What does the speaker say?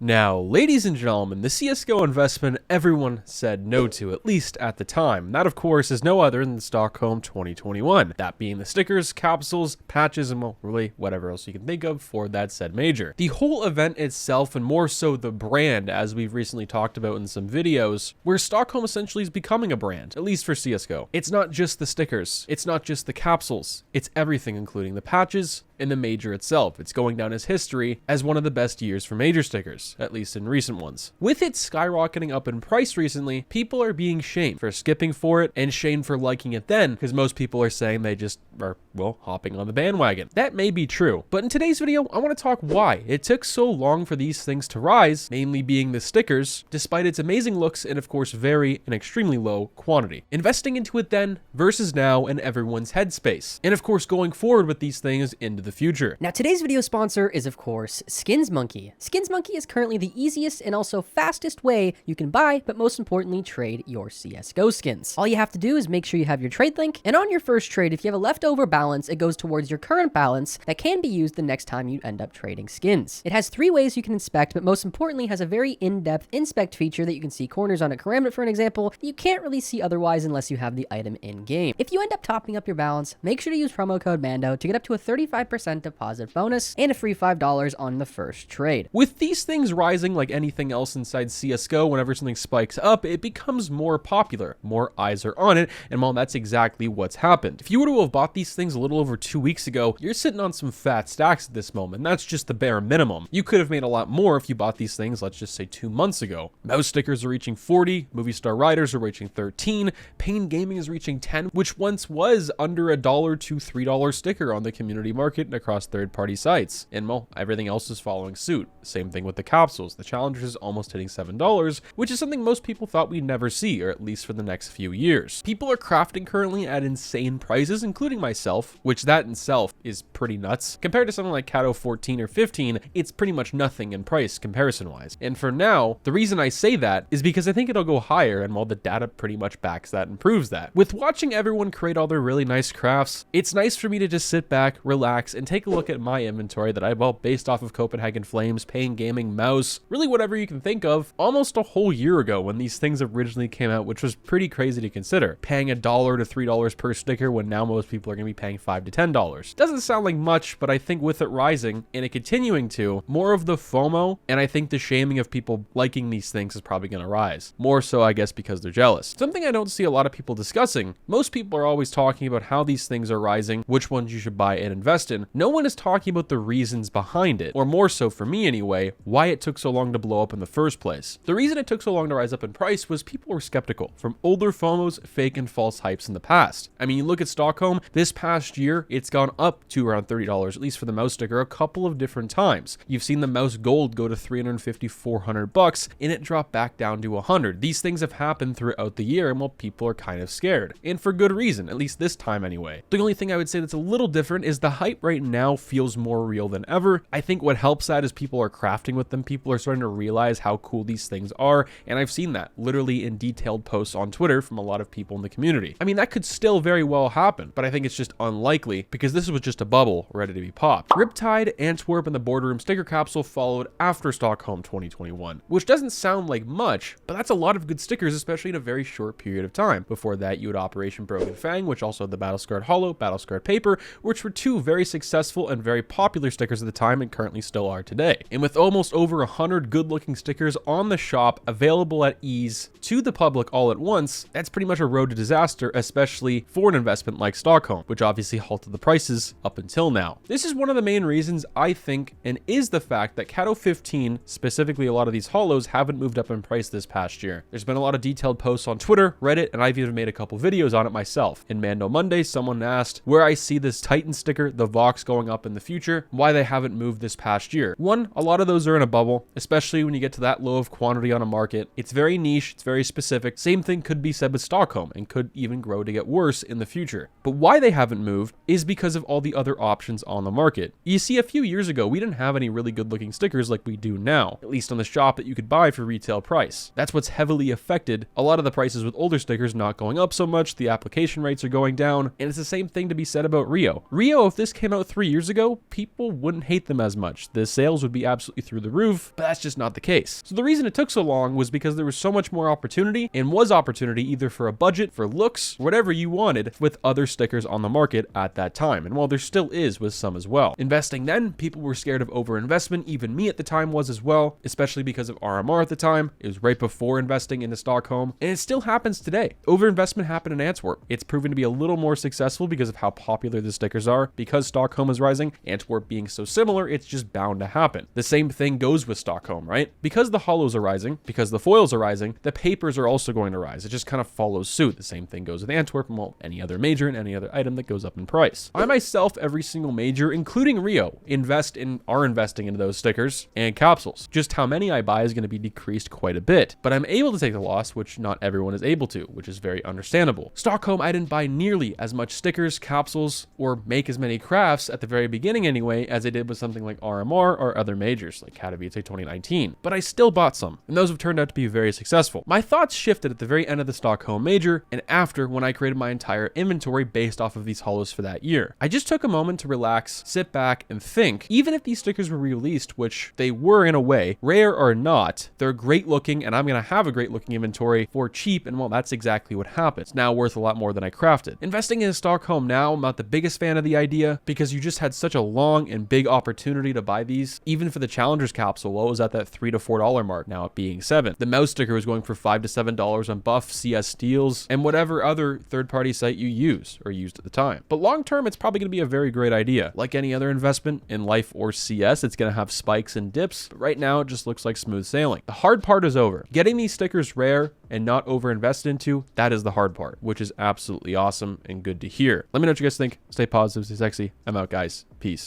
Now, ladies and gentlemen, the CSGO investment everyone said no to, at least at the time. That, of course, is no other than Stockholm 2021. That being the stickers, capsules, patches, and well, really whatever else you can think of for that said major. The whole event itself, and more so the brand, as we've recently talked about in some videos, where Stockholm essentially is becoming a brand, at least for CSGO. It's not just the stickers, it's not just the capsules, it's everything including the patches, in the major itself. It's going down as history as one of the best years for major stickers, at least in recent ones. With it skyrocketing up in price recently, people are being shamed for skipping for it and shamed for liking it then, because most people are saying they just are, well, hopping on the bandwagon. That may be true, but in today's video, I want to talk why it took so long for these things to rise, mainly being the stickers, despite its amazing looks and of course very and extremely low quantity. Investing into it then versus now and everyone's headspace. And of course going forward with these things into the future. Now today's video sponsor is of course SkinsMonkey. SkinsMonkey is currently the easiest and also fastest way you can buy, but most importantly trade your CSGO skins. All you have to do is make sure you have your trade link, and on your first trade, if you have a leftover balance, it goes towards your current balance that can be used the next time you end up trading skins. It has 3 ways you can inspect, but most importantly has a very in-depth inspect feature that you can see corners on a Karambit, for an example, that you can't really see otherwise unless you have the item in-game. If you end up topping up your balance, make sure to use promo code Mando to get up to a 35% deposit bonus and a free $5 on the first trade. With these things rising like anything else inside CSGO, whenever something spikes up, it becomes more popular. More eyes are on it, and well, that's exactly what's happened. If you were to have bought these things a little over 2 weeks ago, you're sitting on some fat stacks at this moment. That's just the bare minimum. You could have made a lot more if you bought these things, let's just say 2 months ago. Mouse stickers are reaching 40, Movie Star Riders are reaching 13, Pain Gaming is reaching 10, which once was under $1 to $3 sticker on the community market and across third-party sites. And well, everything else is following suit. Same thing with the capsules. The Challenger is almost hitting $7, which is something most people thought we'd never see, or at least for the next few years. People are crafting currently at insane prices, including myself, which that in itself is pretty nuts. Compared to something like Cato 14 or 15, it's pretty much nothing in price comparison-wise. And for now, the reason I say that is because I think it'll go higher, and while the data pretty much backs that and proves that. With watching everyone create all their really nice crafts, it's nice for me to just sit back, relax, and take a look at my inventory that I bought based off of Copenhagen Flames, Pain Gaming, Mouse, really whatever you can think of, almost a whole year ago when these things originally came out, which was pretty crazy to consider. Paying $1 to $3 per sticker when now most people are going to be paying $5 to $10. Doesn't sound like much, but I think with it rising and it continuing to, more of the FOMO and I think the shaming of people liking these things is probably going to rise. More so, I guess, because they're jealous. Something I don't see a lot of people discussing. Most people are always talking about how these things are rising, which ones you should buy and invest in. No one is talking about the reasons behind it, or more so for me anyway, why it took so long to blow up in the first place. The reason it took so long to rise up in price was people were skeptical from older FOMOs, fake and false hypes in the past. I mean, you look at Stockholm, this past year, it's gone up to around $30, at least for the mouse sticker, a couple of different times. You've seen the mouse gold go to $350, $400, and it dropped back down to $100. These things have happened throughout the year, and well, people are kind of scared. And for good reason, at least this time anyway. The only thing I would say that's a little different is the hype right now feels more real than ever. I think what helps that is people are crafting with them. People are starting to realize how cool these things are, and I've seen that literally in detailed posts on Twitter from a lot of people in the community. I mean, that could still very well happen, but I think it's just unlikely because this was just a bubble ready to be popped. Riptide, Antwerp, and the Boardroom sticker capsule followed after Stockholm 2021, which doesn't sound like much, but that's a lot of good stickers, especially in a very short period of time. Before that, you had Operation Broken Fang, which also had the Battle Scarred Hollow, Battle Scarred Paper, which were 2 very successful and very popular stickers at the time and currently still are today. And with almost over 100 good-looking stickers on the shop available at ease to the public all at once, that's pretty much a road to disaster, especially for an investment like Stockholm, which obviously halted the prices up until now. This is one of the main reasons I think, and is the fact that Cato 15, specifically a lot of these hollows, haven't moved up in price this past year. There's been a lot of detailed posts on Twitter, Reddit, and I've even made a couple videos on it myself. In Mando Monday, someone asked where I see this Titan sticker, the Vox, going up in the future, why they haven't moved this past year. One, a lot of those are in a bubble, especially when you get to that low of quantity on a market. It's very niche, it's very specific. Same thing could be said with Stockholm and could even grow to get worse in the future. But why they haven't moved is because of all the other options on the market. You see, a few years ago, we didn't have any really good looking stickers like we do now, at least on the shop that you could buy for retail price. That's what's heavily affected a lot of the prices with older stickers not going up so much, the application rates are going down, and it's the same thing to be said about Rio. Rio, if this came out out 3 years ago, people wouldn't hate them as much. The sales would be absolutely through the roof, but that's just not the case. So the reason it took so long was because there was so much more opportunity, and was opportunity either for a budget, for looks, whatever you wanted, with other stickers on the market at that time. And while there still is with some as well. Investing then, people were scared of overinvestment, even me at the time was as well, especially because of RMR at the time. It was right before investing into Stockholm, and it still happens today. Overinvestment happened in Antwerp. It's proven to be a little more successful because of how popular the stickers are. Because Stockholm is rising, Antwerp being so similar, it's just bound to happen. The same thing goes with Stockholm, right? Because the holos are rising, because the foils are rising, the papers are also going to rise. It just kind of follows suit. The same thing goes with Antwerp and, well, any other major and any other item that goes up in price. I myself, every single major, including Rio, are investing into those stickers and capsules. Just how many I buy is going to be decreased quite a bit, but I'm able to take the loss, which not everyone is able to, which is very understandable. Stockholm, I didn't buy nearly as much stickers, capsules, or make as many crafts at the very beginning anyway, as I did with something like RMR or other majors like Katowice 2019, but I still bought some, and those have turned out to be very successful. My thoughts shifted at the very end of the Stockholm major, and after, when I created my entire inventory based off of these holos for that year. I just took a moment to relax, sit back, and think, even if these stickers were released, which they were in a way, rare or not, they're great looking, and I'm going to have a great looking inventory for cheap, and well, that's exactly what happened. It's now worth a lot more than I crafted. Investing in Stockholm now, I'm not the biggest fan of the idea, because you just had such a long and big opportunity to buy these. Even for the Challengers capsule, what was at that $3 to $4 mark, now it being $7. The mouse sticker was going for $5 to $7 on Buff, CS Steals, and whatever other third-party site you use or used at the time. But long term, it's probably going to be a very great idea. Like any other investment in life or CS, it's going to have spikes and dips, but right now it just looks like smooth sailing. The hard part is over. Getting these stickers rare and not over-invested into, that is the hard part, which is absolutely awesome and good to hear. Let me know what you guys think. Stay positive, stay sexy. I'm out, guys. Peace.